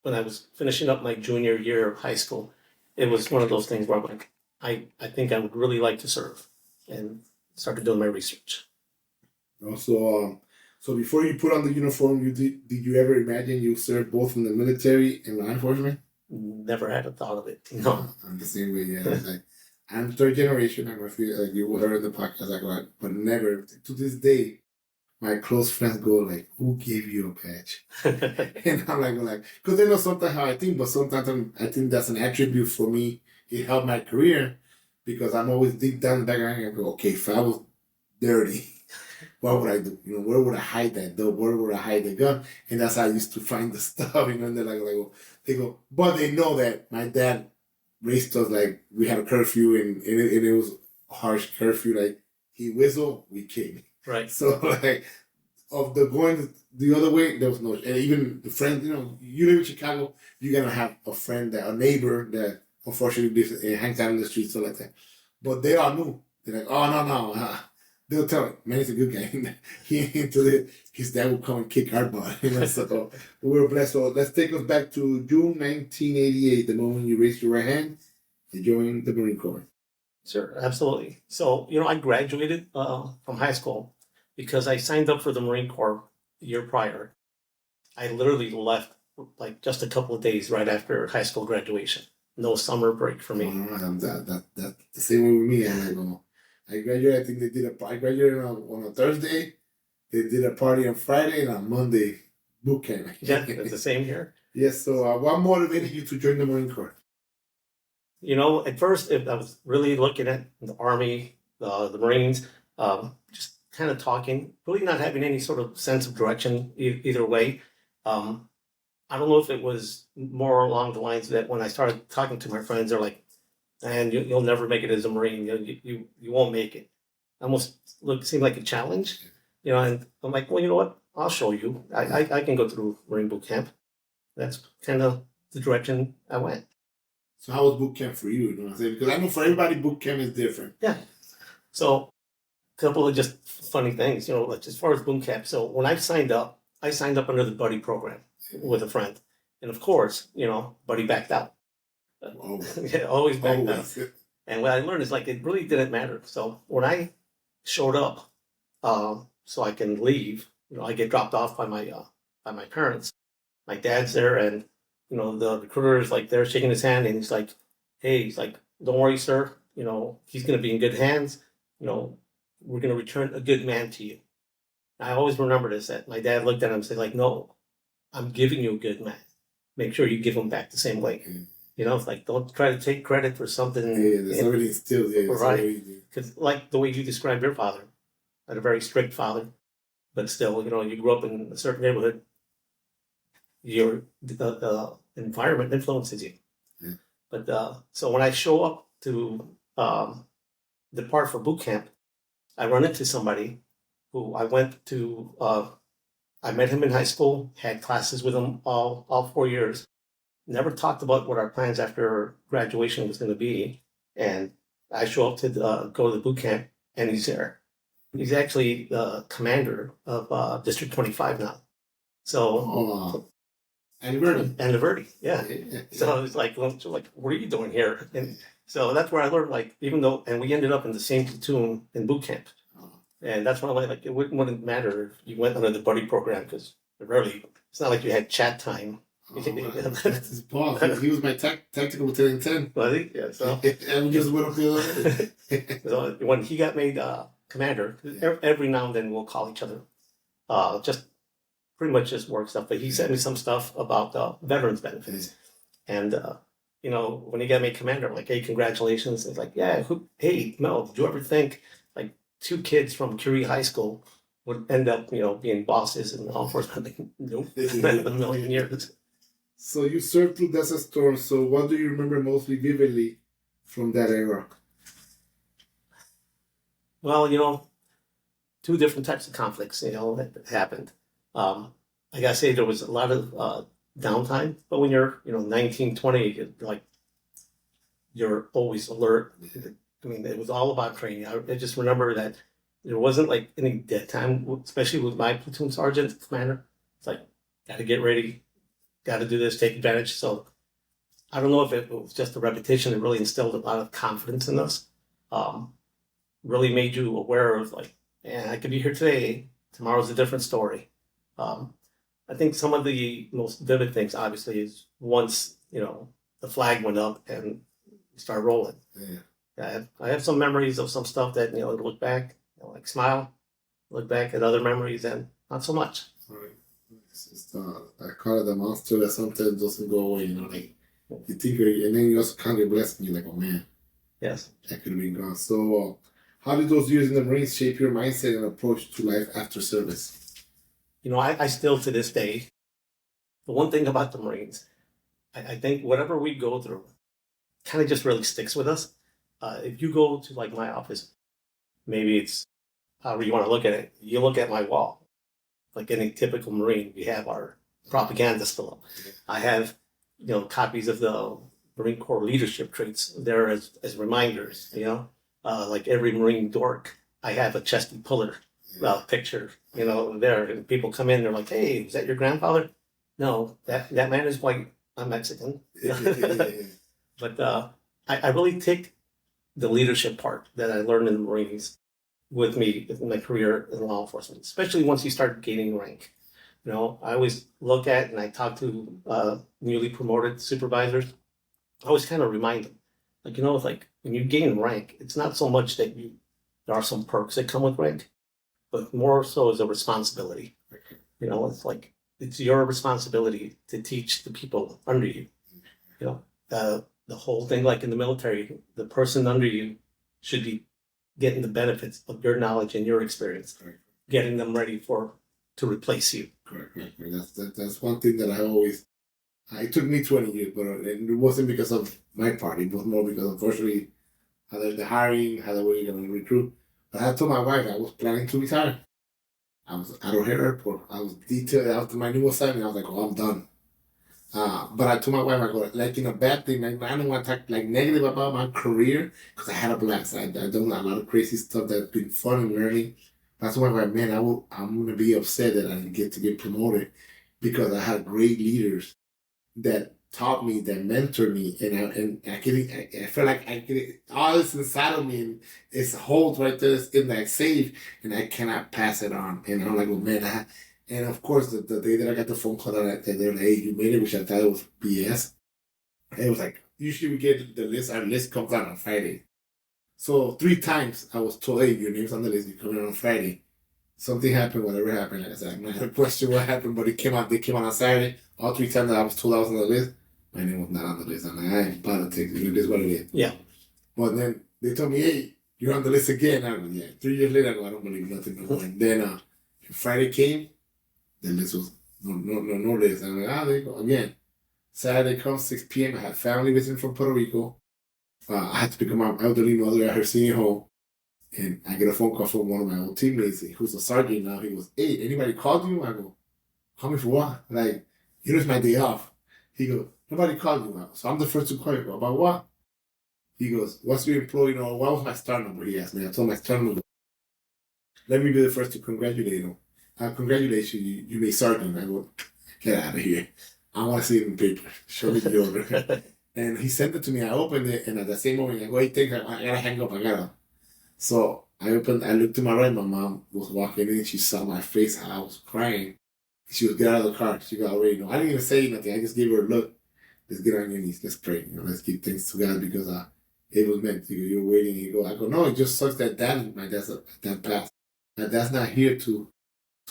when I was finishing up my junior year of high school, it was one of those things where I'm like, I think I would really like to serve, and started doing my research. So before you put on the uniform, did you ever imagine you serve both in the military and law enforcement? Never had a thought of it. No. I'm the same way. Yeah, like I'm third generation. I don't know if you heard in the podcast, but never to this day. My close friends go like, "Who gave you a badge?" And I'm like, because they know sometimes how I think, but sometimes I think that's an attribute for me. It helped my career because I'm always deep down in the background. I go, okay, if I was dirty, what would I do? Where would I hide that dope? Where would I hide the gun? And that's how I used to find the stuff. And they're they go, but they know that my dad raised us like we had a curfew and it was a harsh curfew. Like he whistled, we came. Right. So like of the going the other way, there was no, and even the friends, you live in Chicago, you're gonna have a friend a neighbor that unfortunately hangs out in the street, so like that. But they all knew. They're like, oh no. They'll tell me, man, he's a good guy. He ain't into it. His dad would come and kick our butt. So we were blessed. So let's take us back to June 1988, the moment you raised your right hand and joined the Marine Corps. Sure, absolutely. So, I graduated from high school because I signed up for the Marine Corps the year prior. I literally left like just a couple of days right after high school graduation. No summer break for me. That's the same way with me. I graduated. I think I graduated on a Thursday. They did a party on Friday, and on Monday, boot camp. Yeah, it's the same here. Yes. So, what motivated you to join the Marine Corps? At first, I was really looking at the Army, the Marines, just kind of talking, really not having any sort of sense of direction either way. I don't know if it was more along the lines that when I started talking to my friends, they're like, "And you'll never make it as a Marine. You won't make it." Almost seemed like a challenge, And I'm like, well, you know what? I'll show you. I can go through Marine boot camp. That's kind of the direction I went. So how was boot camp for you? You know what I'm saying? Because I know for everybody, boot camp is different. Yeah. So a couple of just funny things, like as far as boot camp. So when I signed up under the buddy program with a friend. And of course, buddy backed out. Yeah, always backed out. And what I learned is it really didn't matter. So when I showed up, so I can leave, I get dropped off by my parents. My dad's there, and the recruiter is there shaking his hand, and he's like, "Hey," "Don't worry, sir. He's going to be in good hands. We're going to return a good man to you." And I always remember this, that my dad looked at him and said, "No, I'm giving you a good man. Make sure you give him back the same way." Don't try to take credit for something. Yeah, there's already still there. Right. Because the way you described your father, I had a very strict father, but still, you grew up in a certain neighborhood. Your environment influences you. Yeah. But so when I show up to depart for boot camp, I run into somebody who I went to. I met him in high school, had classes with him all 4 years. Never talked about what our plans after graduation was going to be, and I show up to go to the boot camp, and he's there. He's actually the commander of District 25 now. So. And Verdi. Yeah. So it's like, what are you doing here? And so that's where I learned, and we ended up in the same platoon in boot camp. And that's when I learned, it wouldn't matter if you went under the buddy program, because it's not like you had chat time. That's his boss. He was my tactical battalion 10. Well, yeah, so. And we just went up the So when he got made commander, every now and then we'll call each other. Just pretty much just work stuff, but he sent me some stuff about veterans benefits. And, when he got made commander, I'm like, "Hey, congratulations." It's like, "Yeah, hey, Mel, did you ever think 2 kids from Curie High School would end up, being bosses in law enforcement?" Nope, not in a million years. So you served through Desert Storm, so what do you remember most vividly from that era? Well, 2 different types of conflicts, that happened. I gotta say there was a lot of downtime, but when you're 19, 20, you're always alert. I mean, it was all about training. I just remember that there wasn't any dead time, especially with my platoon sergeant commander. It's gotta get ready, got to do this, take advantage. So I don't know if it was just a repetition. It really instilled a lot of confidence in us. Really made you aware of like, man, I could be here today. Tomorrow's a different story. I think some of the most vivid things, obviously, is once the flag went up and we started rolling. Yeah. I have some memories of some stuff that look back, like smile, look back at other memories, and not so much. Right. It's just, I call it the monster that sometimes doesn't go away. Like you think, and then you also count your blessing. You're like, oh man, Yes. that could have been gone. So, how did those years in the Marines shape your mindset and approach to life after service? I still to this day, the one thing about the Marines, I think whatever we go through kind of just really sticks with us. If you go to like my office, maybe it's however you want to look at it, you look at my wall. Like any typical Marine, we have our propaganda still up. I have, copies of the Marine Corps leadership traits there as reminders, like every Marine dork, I have a chesty puller picture, there. And people come in, they're like, hey, is that your grandfather? No, that man is white. I'm Mexican. But I really take the leadership part that I learned in the Marines with me in my career in law enforcement, especially once you start gaining rank. I always look at and I talk to newly promoted supervisors. I always kind of remind them, it's like when you gain rank, it's not so much that there are some perks that come with rank, but more so as a responsibility. It's like it's your responsibility to teach the people under you. The whole thing, like in the military, the person under you should be getting the benefits of your knowledge and your experience, getting them ready to replace you. Correct. That's one thing that I always. It took me 20 years, but it wasn't because of my part. It was more because, unfortunately, how the hiring, how they were going to recruit. But I told my wife I was planning to retire. I was at O'Hare Airport. I was detailed after my new assignment. I was like, oh, I'm done. But I told my wife, I go, like, in a bad thing, like, I don't want to talk, like, negative about my career, because I had a blast. I've done a lot of crazy stuff that's been fun and learning. That's why, man, I'm going to be upset that I didn't get to get promoted, because I had great leaders that taught me, that mentored me, and I felt like I could, all this inside of me, and it's holds right there, it's in that safe, and I cannot pass it on. And I'm like, well, man, and of course, the day that I got the phone call that they're like, hey, you made it, which I thought it was BS. And it was like, usually we get the list, our list comes out on Friday. So 3 times I was told, hey, your name's on the list, you're coming on Friday. Something happened, whatever happened. Like I said, I'm not going to question what happened, but they came out on Saturday. All 3 times that I was told I was on the list, my name was not on the list. I'm like, I ain't politics, it is what it is. Yeah. But then they told me, hey, you're on the list again. I'm like, yeah. 3 years later, I go, I don't believe nothing no more. And then Friday came, the list was no list. I'm like, there you go again. Saturday comes 6 p.m. I had family visiting from Puerto Rico. I had to pick up my elderly mother at her senior home, and I get a phone call from one of my old teammates who's a sergeant now. He goes, "Hey, anybody called you?" I go, "Call me for what? Like, it's my day off." He goes, "Nobody called you." So I'm the first to call you. About what? He goes, "What's your employee? What was my star number?" He asked me. I told him my star number. Let me be the first to congratulate him. Congratulations, you made sergeant. I go, get out of here. I want to see it in paper. Show me the order. And he sent it to me. I opened it, and at the same moment, I go, hey, thanks. I gotta hang up. So I looked to my right. My mom was walking in. She saw my face. I was crying. She was get out of the car. She got already know. I didn't even say nothing. I just gave her a look. Let's get on your knees. Let's pray. Let's give thanks to God because it was meant. You're waiting. I go, no, it just sucks that my dad passed. My dad's not here to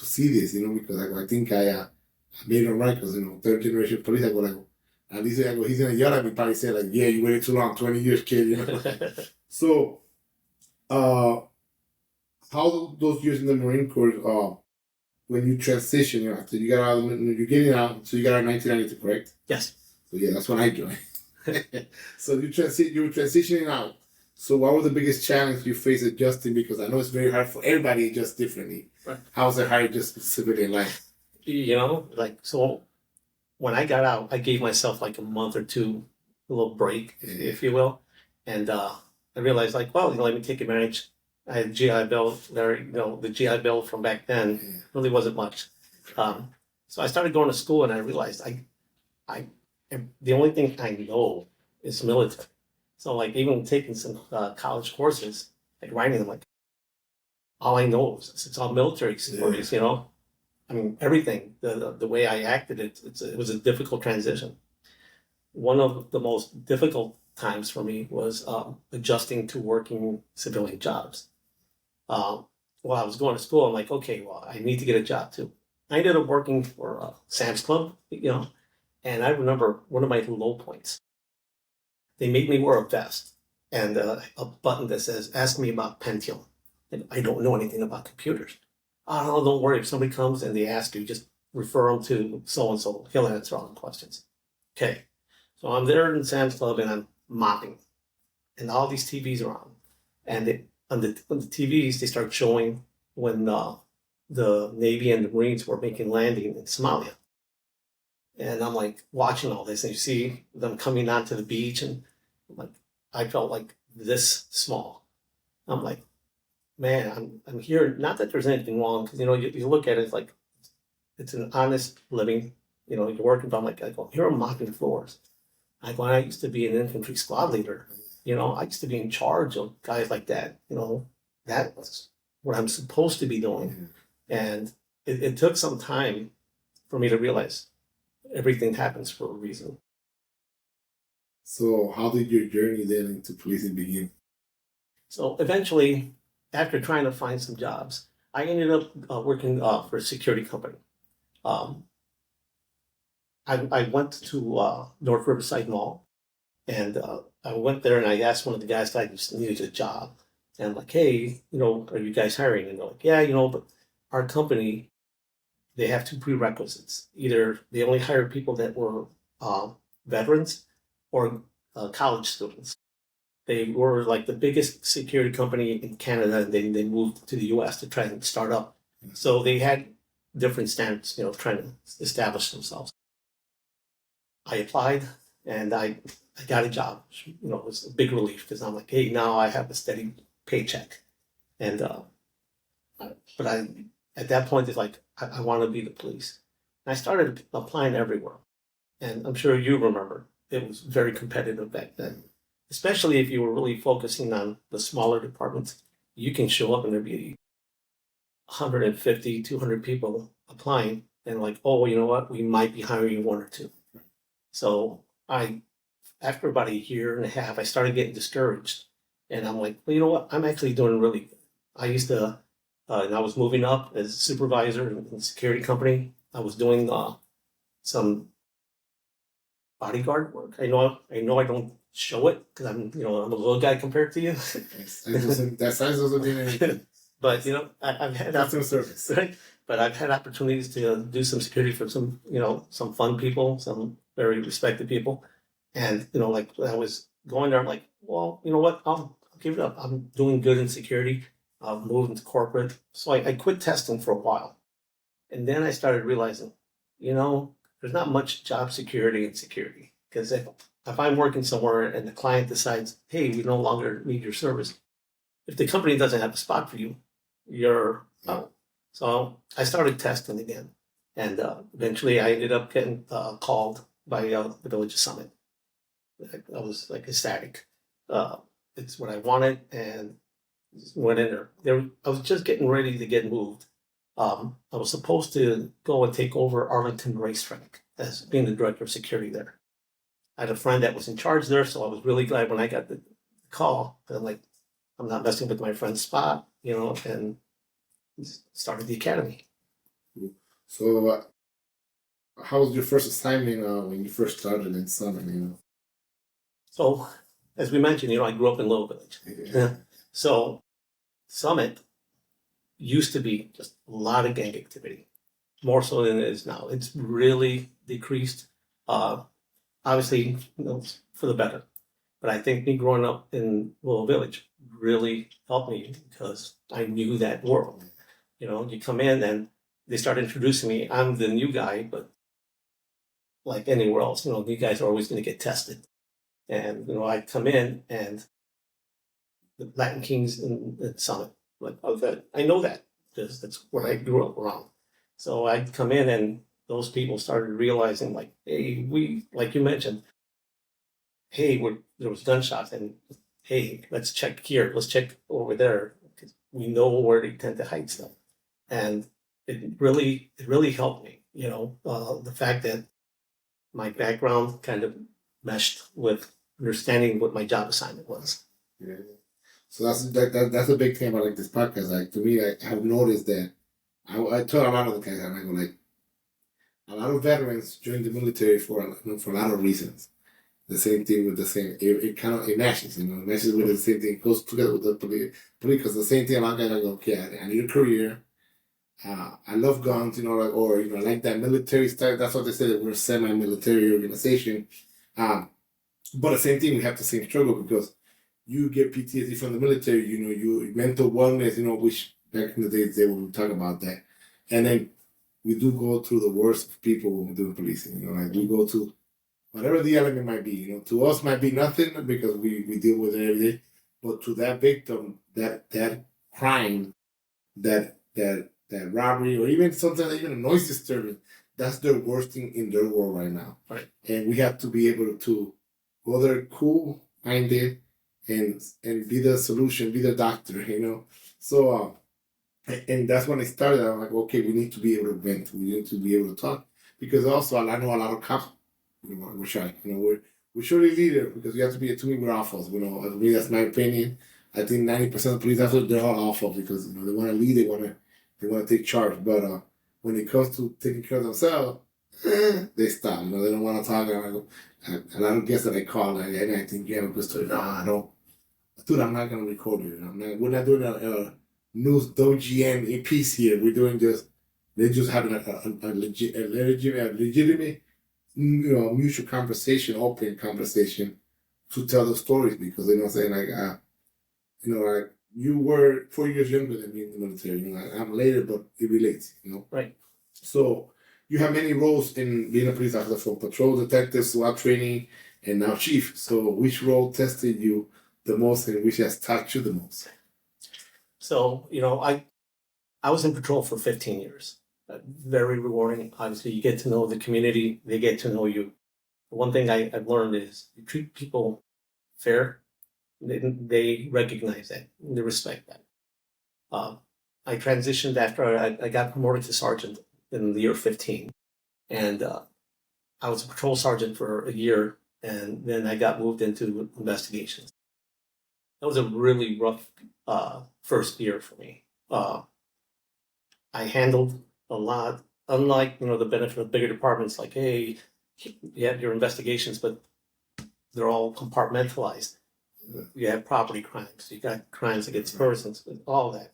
see this, because I think I made him right because, third generation police, at least he's going to yell at me, probably say, yeah, you waited too long, 20 years, kid, So, how those years in the Marine Corps, when you transition, after you got out, you're getting out, so you got out in 1992, correct? Yes. So, yeah, that's when I joined. So, you were transitioning out. So what was the biggest challenge you faced adjusting? Because I know it's very hard for everybody to adjust differently. Right. How was it hard just civilian life? So when I got out, I gave myself like a month or two, a little break, if you will. And I realized let me take advantage. I had GI Bill there, the GI Bill from back then really wasn't much. So I started going to school and I realized the only thing I know is military. So like even taking some college courses, like writing them, like all I know is it's all military stories, you know. I mean everything. The way I acted, it was a difficult transition. One of the most difficult times for me was adjusting to working civilian jobs. While I was going to school, I'm like, okay, well, I need to get a job too. I ended up working for Sam's Club, you know, and I remember one of my low points. They made me wear a vest and a button that says, ask me about Pentium. And I don't know anything about computers. Oh, no, don't worry. If somebody comes and they ask you, just refer them to so-and-so. He'll answer all the questions. Okay. So I'm there in Sam's Club and I'm mopping. And all these TVs are on. And on the TVs, they start showing when the Navy and the Marines were making landing in Somalia. And I'm like watching all this, and you see them coming onto the beach, and like I felt like this small. I'm like, man, I'm here. Not that there's anything wrong, because you know you look at it it's like it's an honest living. You know, you're working. But I'm like, I go, here I'm mopping floors. I go, I used to be an infantry squad leader. You know, I used to be in charge of guys like that. You know, that was what I'm supposed to be doing. And it took some time for me to realize everything happens for a reason. So how did your journey then into policing begin? So eventually, after trying to find some jobs, I ended up working for a security company. Um, I went to North Riverside Mall, and I went there and I asked one of the guys if I just needed a job. And I'm like, hey, you know, are you guys hiring? And they're like, yeah, you know, but our company, they have two prerequisites. Either they only hire people that were veterans or college students. They were like the biggest security company in Canada, and then they moved to the US to try and start up. So they had different standards, you know, trying to establish themselves. I applied and I got a job. You know, it was a big relief because I'm like, hey, now I have a steady paycheck. And but at that point it's like I want to be the police. And I started applying everywhere. And I'm sure you remember it was very competitive back then. Especially if you were really focusing on the smaller departments. You can show up and there'd be 150, 200 people applying and like, oh, you know what? We might be hiring one or two. So after about a year and a half, I started getting discouraged. And I'm like, well, you know what? I'm actually doing really good. I used to, and I was moving up as a supervisor in a security company. I was doing some bodyguard work. I know I don't show it because I'm a little guy compared to you. That size doesn't mean anything. But you know, I've had customer service, right? But I've had opportunities to do some security for some some fun people, some very respected people, and you know, like when I was going there, I'm like, well, you know what? I'll give it up. I'm doing good in security. I'll move into corporate. So I quit testing for a while, and then I started realizing, you know, there's not much job security in security because if I'm working somewhere and the client decides, hey, we no longer need your service, if the company doesn't have a spot for you, you're out. So I started testing again. And eventually I ended up getting called by the Village Summit. I was like ecstatic. It's what I wanted and went in there. I was just getting ready to get moved. I was supposed to go and take over Arlington Racetrack as being the director of security there. I had a friend that was in charge there, so I was really glad when I got the call. I'm like, I'm not messing with my friend's spot, you know, and started the academy. So, how was your first assignment when you first started in Summit? You know. So, as we mentioned, you know, I grew up in Little Village. Yeah. So, Summit used to be just a lot of gang activity, more so than it is now. It's really decreased. Obviously, you know, for the better. But I think me growing up in Little Village really helped me because I knew that world. You know, you come in and they start introducing me. I'm the new guy, but like anywhere else, you know, you guys are always going to get tested. And, you know, I come in and the Latin Kings in Summit, like, oh, good. I know that because that's what I grew up around. So I'd come in and those people started realizing, like, hey, like you mentioned, hey, there was gunshots, and hey, let's check here, let's check over there, because we know where they tend to hide stuff. And it really helped me, the fact that my background kind of meshed with understanding what my job assignment was. Yeah. So that's a big thing about like this podcast. Like to me, I have noticed that I tell a lot of the guys, and I go like, a lot of veterans join the military for a lot of reasons. The same thing with the same, it kind of, it matches, it matches with the same thing, it goes together with the police, because the same thing, a lot of guys are like, okay, I need a career, I love guns, I like that military style, that's what they said, we're a semi-military organization, but the same thing, we have the same struggle, because you get PTSD from the military, you mental wellness, which back in the days they would talk about that, and then we do go through the worst of people when we're doing policing, like we go to whatever the element might be, to us might be nothing because we deal with it every day, but to that victim, that crime, that robbery, or even sometimes even a noise disturbance, that's the worst thing in their world right now. Right. And we have to be able to go there cool minded and be the solution, be the doctor, So and that's when I started. I'm like, okay, we need to be able to vent, we need to be able to talk, because also I know a lot of cops. We're shy. We're surely leader because we have to be. To me, we're awful. To me, that's my opinion. I think 90% of police officers, they're all awful because they want to lead, they want to take charge. But when it comes to taking care of themselves, they stop. They don't want to talk. And I don't guess that I call. And I think you have a good story. No, I don't. Dude, I'm not gonna record you. We're not doing a news WGN piece here. We're doing they're just having a legitimate mutual conversation, open conversation to tell the stories, because saying like you were 4 years younger than me in the military. I'm later, but it relates. Right. So you have many roles in being a police officer, from patrol detective, SWAT training, and now chief. So which role tested you the most, and which has taught you the most? So I was in patrol for 15 years. Very rewarding. Obviously, you get to know the community. They get to know you. One thing I've learned is you treat people fair. They recognize that. They respect that. I transitioned after I got promoted to sergeant in the year 15. And I was a patrol sergeant for a year. And then I got moved into investigations. That was a really rough first year for me. I handled a lot, unlike, the benefit of bigger departments, like, hey, you have your investigations, but they're all compartmentalized. You have property crimes, you got crimes against persons, all that.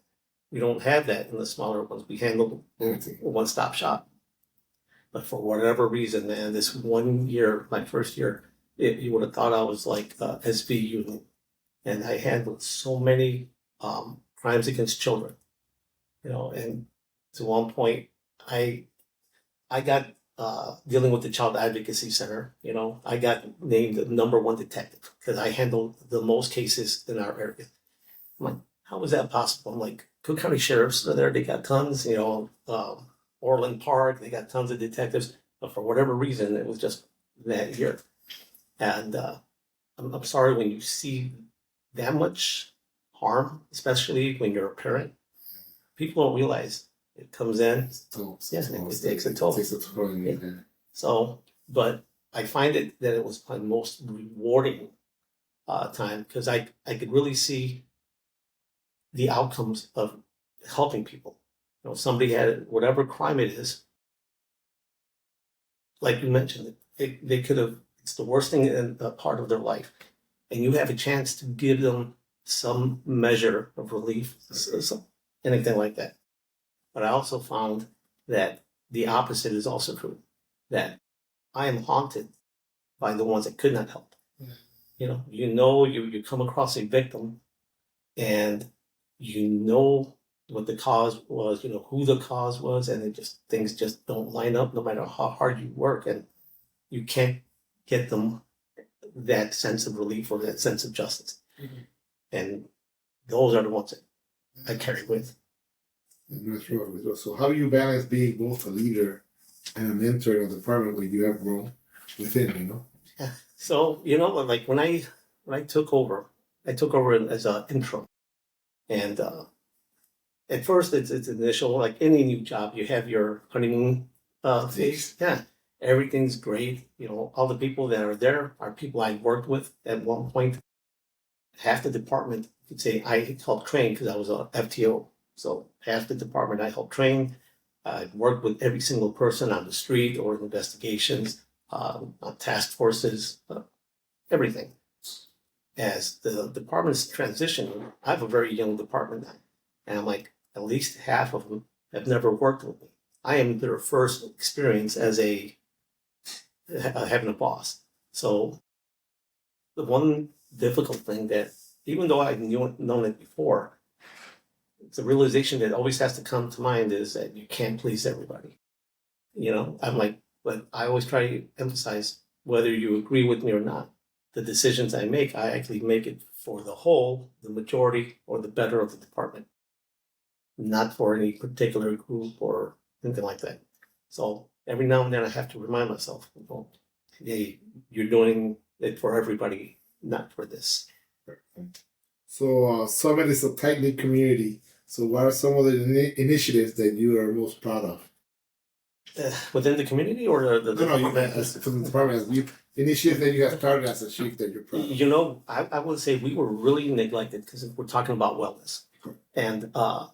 We don't have that in the smaller ones. We handle a one-stop shop. But for whatever reason, man, this 1 year, my first year, you would have thought I was like SV unit. And I handled so many crimes against children, and to one point, I got dealing with the Child Advocacy Center. I got named the #1 detective because I handled the most cases in our area. I'm like, how is that possible? I'm like, Cook County Sheriffs are there. They got tons. Orland Park. They got tons of detectives. But for whatever reason, it was just that year. And I'm sorry when you see that much harm, especially when you're a parent. People don't realize it comes in. It takes a toll. Yeah. So, but I find that it was my most rewarding time because I could really see the outcomes of helping people. Somebody had whatever crime it is, like you mentioned, they could have. It's the worst thing in a part of their life, and you have a chance to give them some measure of relief, anything like that. But I also found that the opposite is also true, that I am haunted by the ones that could not help. Yeah. You come across a victim and what the cause was, who the cause was, and things just don't line up no matter how hard you work, and you can't get them that sense of relief or that sense of justice. Mm-hmm. And those are the ones that I carry with. That's right. So how do you balance being both a leader and a mentor in the department where you have grown within, you know? Yeah. So, like when I took over, as an interim. And at first, it's initial, like any new job, you have your honeymoon phase. Yeah. Everything's great. All the people that are there are people I worked with at one point. Half the department, you could say I helped train because I was a FTO. So half the department I helped train. I worked with every single person on the street or in investigations, on task forces, everything. As the department's transitioning, I have a very young department now. And I'm like, at least half of them have never worked with me. I am their first experience as having a boss. So the one difficult thing that, even though I've known it before, it's a realization that always has to come to mind is that you can't please everybody. I'm like, but I always try to emphasize whether you agree with me or not. The decisions I actually make it for the whole, the majority, or the better of the department, not for any particular group or anything like that. So every now and then I have to remind myself, hey, you're doing it for everybody, not for this. So Summit is a tight-knit community. So what are some of the initiatives that you are most proud of? Within the community or the No, you meant from the department. Initiatives that you have started as a chief that you're proud of. I would say we were really neglected because we're talking about wellness. And I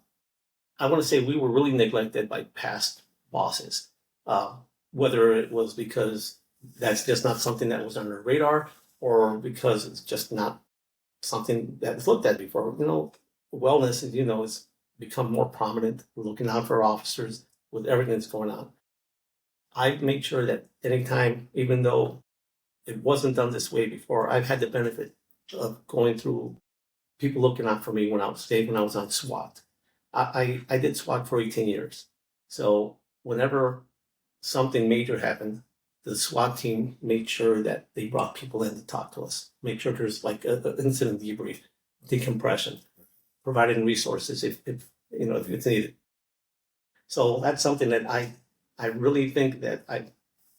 want to say we were really neglected by past bosses, whether it was because that's just not something that was on their radar or because it's just not something that was looked at before. Wellness, has become more prominent. We're looking out for officers with everything that's going on. I make sure that anytime, even though it wasn't done this way before, I've had the benefit of going through people looking out for me when I was on SWAT. I did SWAT for 18 years. So whenever something major happened, the SWAT team made sure that they brought people in to talk to us, make sure there's like an incident debrief, decompression, providing resources if it's needed. So that's something that I really think that I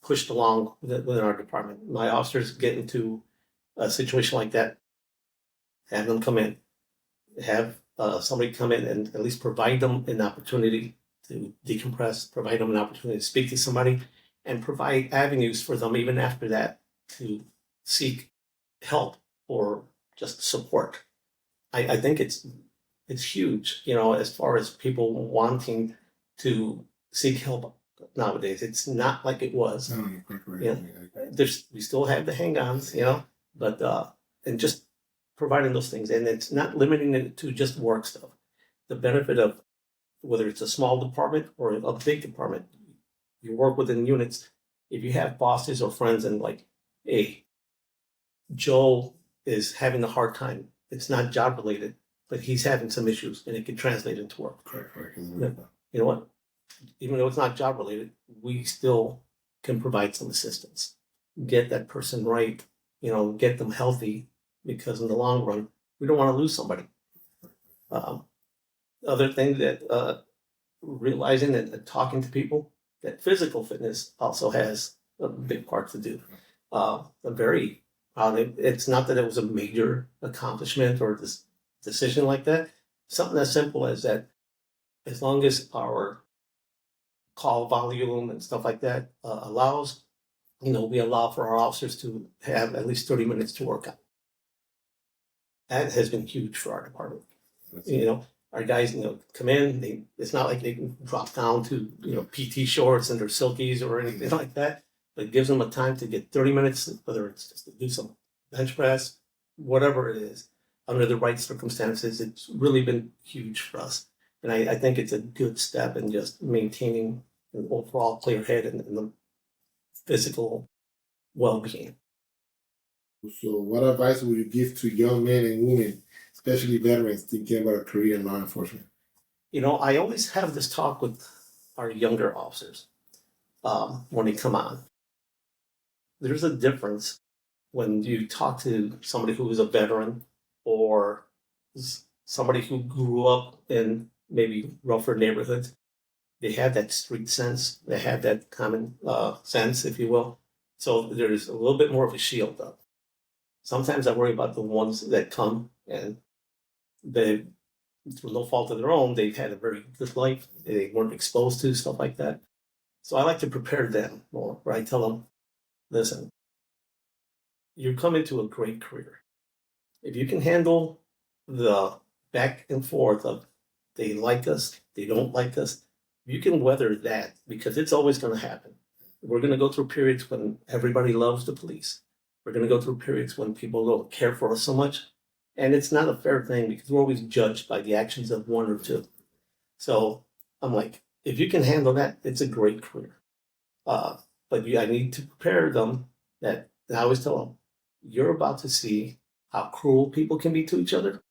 pushed along within our department. My officers get into a situation like that, have them come in, have somebody come in and at least provide them an opportunity to decompress, provide them an opportunity to speak to somebody, and provide avenues for them even after that to seek help or just support. I think it's huge, as far as people wanting to seek help nowadays. It's not like it was. No, you're quite right. Yeah. We still have the hang-ons, but and just providing those things, and it's not limiting it to just work stuff. The benefit of whether it's a small department or a big department, you work within units. If you have bosses or friends and like, hey, Joe is having a hard time. It's not job related, but he's having some issues, and it can translate into work. Correct. You know what? Even though it's not job related, we still can provide some assistance. Get that person right, get them healthy, because in the long run, we don't want to lose somebody. Other thing that realizing and talking to people, that physical fitness also has a big part to do. It's not that it was a major accomplishment or this decision like that. Something as simple as that, as long as our call volume and stuff like that allows, we allow for our officers to have at least 30 minutes to work out. That has been huge for our department. Our guys, come in, it's not like they can drop down to, PT shorts and their silkies or anything like that, but it gives them a time to get 30 minutes, whether it's just to do some bench press, whatever it is, under the right circumstances. It's really been huge for us. And I think it's a good step in just maintaining an overall clear head and the physical well-being. So what advice would you give to young men and women, especially veterans, thinking about a career in law enforcement? I always have this talk with our younger officers when they come on. There's a difference when you talk to somebody who is a veteran or somebody who grew up in maybe rougher neighborhoods. They have that street sense. They have that common sense, if you will. So there's a little bit more of a shield up. Sometimes I worry about the ones that come and they, through no fault of their own, they've had a very good life. They weren't exposed to stuff like that. So I like to prepare them more, where I tell them, listen, you come into a great career. If you can handle the back and forth of they like us, they don't like us, you can weather that because it's always going to happen. We're going to go through periods when everybody loves the police. We're going to go through periods when people don't care for us so much. And it's not a fair thing because we're always judged by the actions of one or two. So I'm like, if you can handle that, it's a great career. But I need to prepare them that I always tell them, you're about to see how cruel people can be to each other,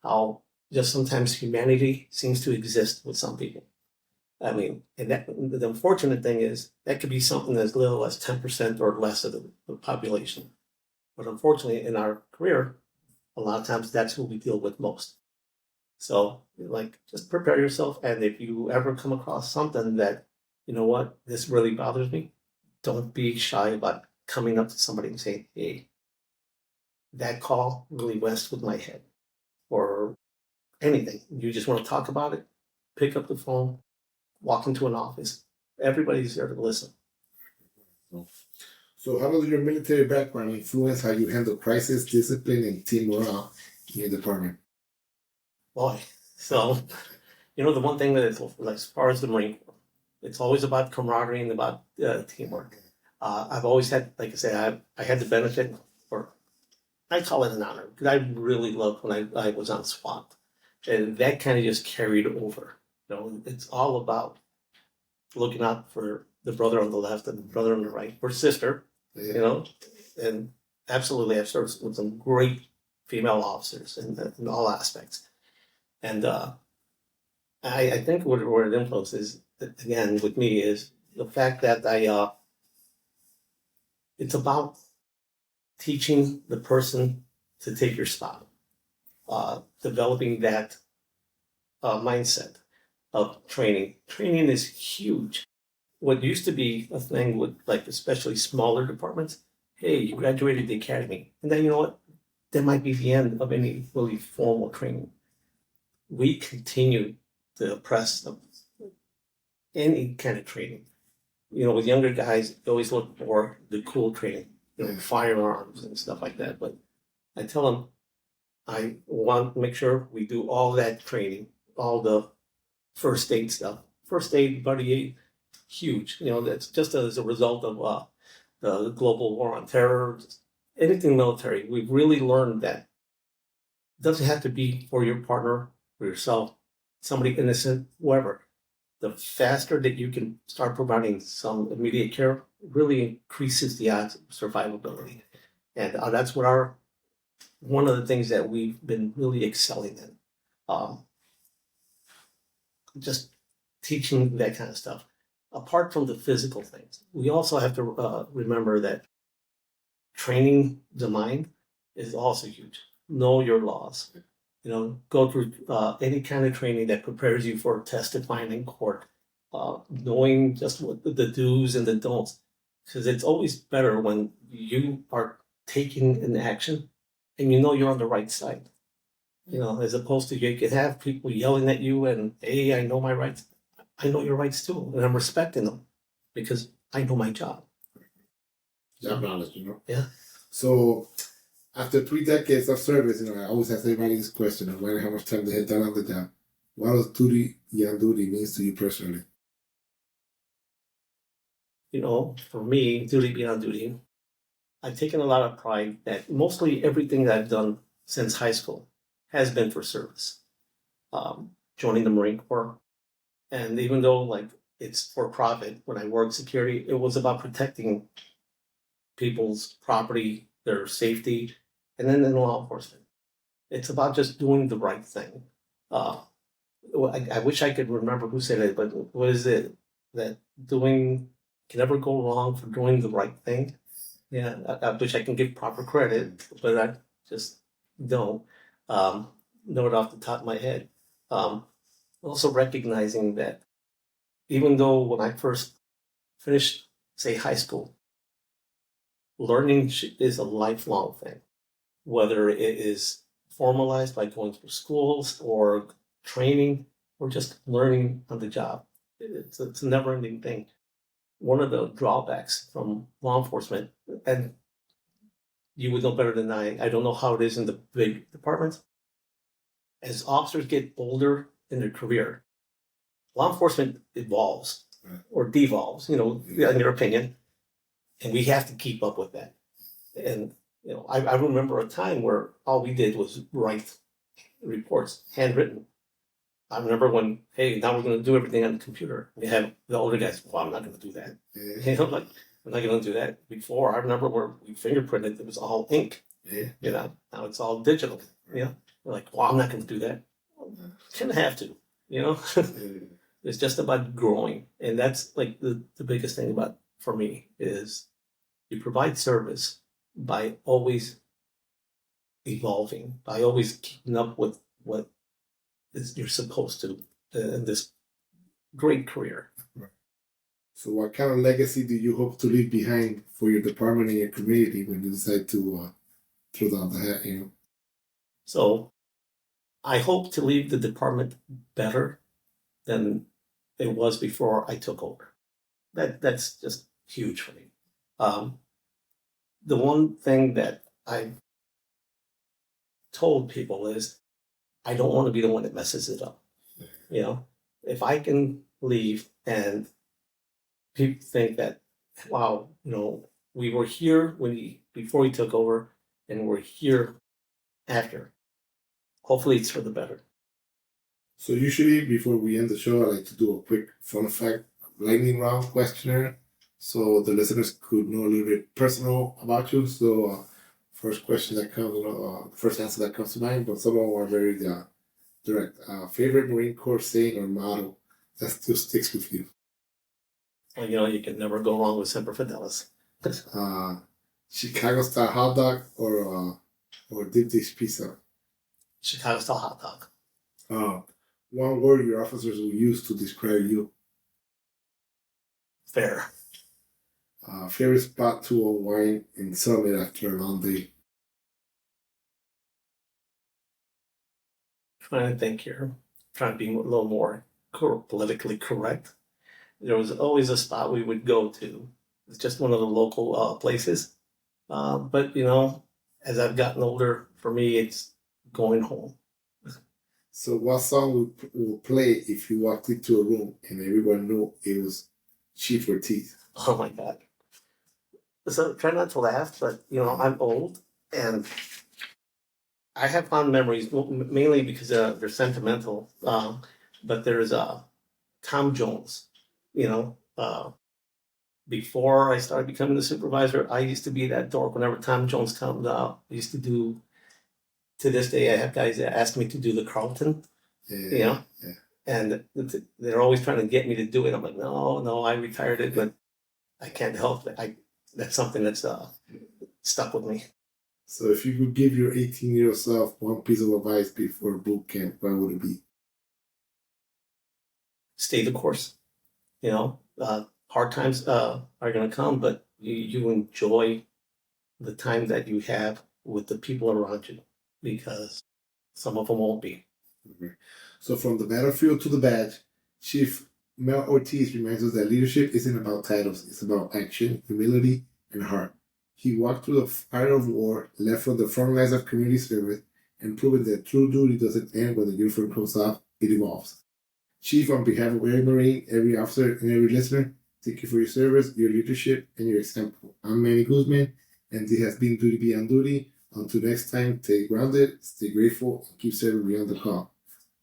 how just sometimes humanity seems to exist with some people. I mean, and that the unfortunate thing is that could be something as little as 10% or less of the population. But unfortunately, in our career, a lot of times that's who we deal with most. So, like, just prepare yourself. And if you ever come across something that, you know what, this really bothers me, don't be shy about coming up to somebody and saying, hey, that call really messed with my head, or anything. You just want to talk about it, pick up the phone, walk into an office. Everybody's there to listen. So how does your military background influence how you handle crisis, discipline, and team morale in your department? Boy, so, the one thing that is, like, as far as the Marine Corps, it's always about camaraderie and about teamwork. I've always had, like I said, I had the benefit, or I call it an honor, because I really loved when I was on SWAT. And that kind of just carried over. It's all about looking out for the brother on the left and the brother on the right, or sister, and absolutely I've served with some great female officers in all aspects. And I think what it influences, again, with me is the fact that it's about teaching the person to take your spot, developing that mindset of training. Training is huge. What used to be a thing with, like, especially smaller departments, hey, you graduated the academy, and then you know what? That might be the end of any really formal training. We continue to press any kind of training. With younger guys, they always look for the cool training, firearms and stuff like that. But I tell them, I want to make sure we do all that training, all the first aid stuff. First aid, buddy aid, huge. That's just as a result of the global war on terror, anything military. We've really learned that it doesn't have to be for your partner, for yourself, somebody innocent, whoever. The faster that you can start providing some immediate care really increases the odds of survivability. And that's what one of the things that we've been really excelling in. Just teaching that kind of stuff. Apart from the physical things, we also have to remember that training the mind is also huge. Know your laws. Go through any kind of training that prepares you for testifying in court. Knowing just what the do's and the don'ts, because it's always better when you are taking an action and you're on the right side. As opposed to you can have people yelling at you and, hey, I know my rights. I know your rights too, and I'm respecting them because I know my job. Job knowledge, Yeah. So after 3 decades of service, I always ask everybody this question, no matter how much time they had done on the job. What does duty beyond duty means to you personally? For me, duty beyond duty, I've taken a lot of pride that mostly everything that I've done since high school has been for service. Joining the Marine Corps, and even though, like, it's for profit, when I worked security, it was about protecting people's property, their safety, and then in law enforcement. It's about just doing the right thing. I wish I could remember who said it, but what is it that doing can never go wrong for doing the right thing? Yeah, I wish I can give proper credit, but I just don't know it off the top of my head. Also recognizing that even though when I first finished, say, high school, learning is a lifelong thing, whether it is formalized by going through schools or training or just learning on the job. It's a never-ending thing. One of the drawbacks from law enforcement, and you would know better than I don't know how it is in the big departments. As officers get older in their career, law enforcement evolves or devolves, in your opinion, and we have to keep up with that. And I remember a time where all we did was write reports, handwritten. I remember when, hey, now we're going to do everything on the computer. We have the older guys, well, I'm not going to do that. Yeah. Like, I'm not going to do that. Before, I remember where we fingerprinted, it was all ink. Yeah. Now it's all digital. We're like, well, I'm not going to do that. Shouldn't have to, It's just about growing. And that's like the biggest thing for me is you provide service by always evolving, by always keeping up with what you're supposed to in this great career. So what kind of legacy do you hope to leave behind for your department and your community when you decide to throw down the hat, So I hope to leave the department better than it was before I took over. That's just huge for me. The one thing that I told people is I don't want to be the one that messes it up. If I can leave and people think that, wow, we were here before we took over and we're here after. Hopefully it's for the better. So usually before we end the show, I like to do a quick fun fact lightning round questionnaire so the listeners could know a little bit personal about you. So first question that comes, first answer that comes to mind, but some of them are very direct. Favorite Marine Corps saying or motto that still sticks with you? Well, you can never go wrong with Semper Fidelis. Chicago style hot dog or deep dish pizza? Chicago style hot dog. One word your officers will use to describe you? Fair. Favorite spot to unwind in Summit after a long day? Trying to think here. Trying to be a little more politically correct. There was always a spot we would go to. It's just one of the local places. But, as I've gotten older, for me, it's going home. So what song will play if you walked into a room and everyone knew it was Chief Ortiz? Oh, my God. So try not to laugh, but, I'm old, and I have fond memories, mainly because they're sentimental. But there's Tom Jones, before I started becoming the supervisor, I used to be that dork whenever Tom Jones comes out. I used to do, to this day, I have guys that ask me to do the Carlton, and they're always trying to get me to do it. I'm like, no, I retired it, but I can't help it. That's something that's stuck with me. So if you could give your 18-year-old self one piece of advice before boot camp, what would it be? Stay the course. Hard times are going to come, but you enjoy the time that you have with the people around you, because some of them won't be. Okay. So from the battlefield to the badge, Chief Mel Ortiz reminds us that leadership isn't about titles. It's about action, humility, and heart. He walked through the fire of war, led from the front lines of community service, and proven that true duty doesn't end when the uniform comes off, it evolves. Chief, on behalf of every Marine, every officer, and every listener, thank you for your service, your leadership, and your example. I'm Manny Guzman, and this has been Duty Beyond Duty. Until next time, stay grounded, stay grateful, and keep serving beyond the call.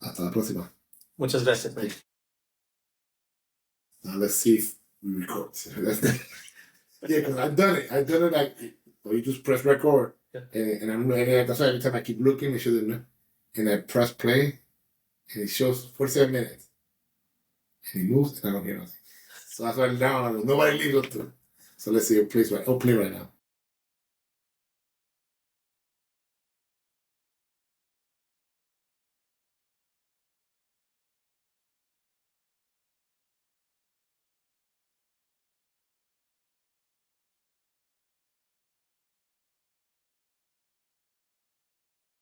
Hasta la próxima. Muchas gracias, man. Now let's see if we record. Yeah, because I've done it like, you just press record. Yeah. And that's why every time I keep looking, and I press play, and it shows 47 minutes. And he moves, and I don't hear nothing. So that's why now nobody leaves up to. So let's see, play right now.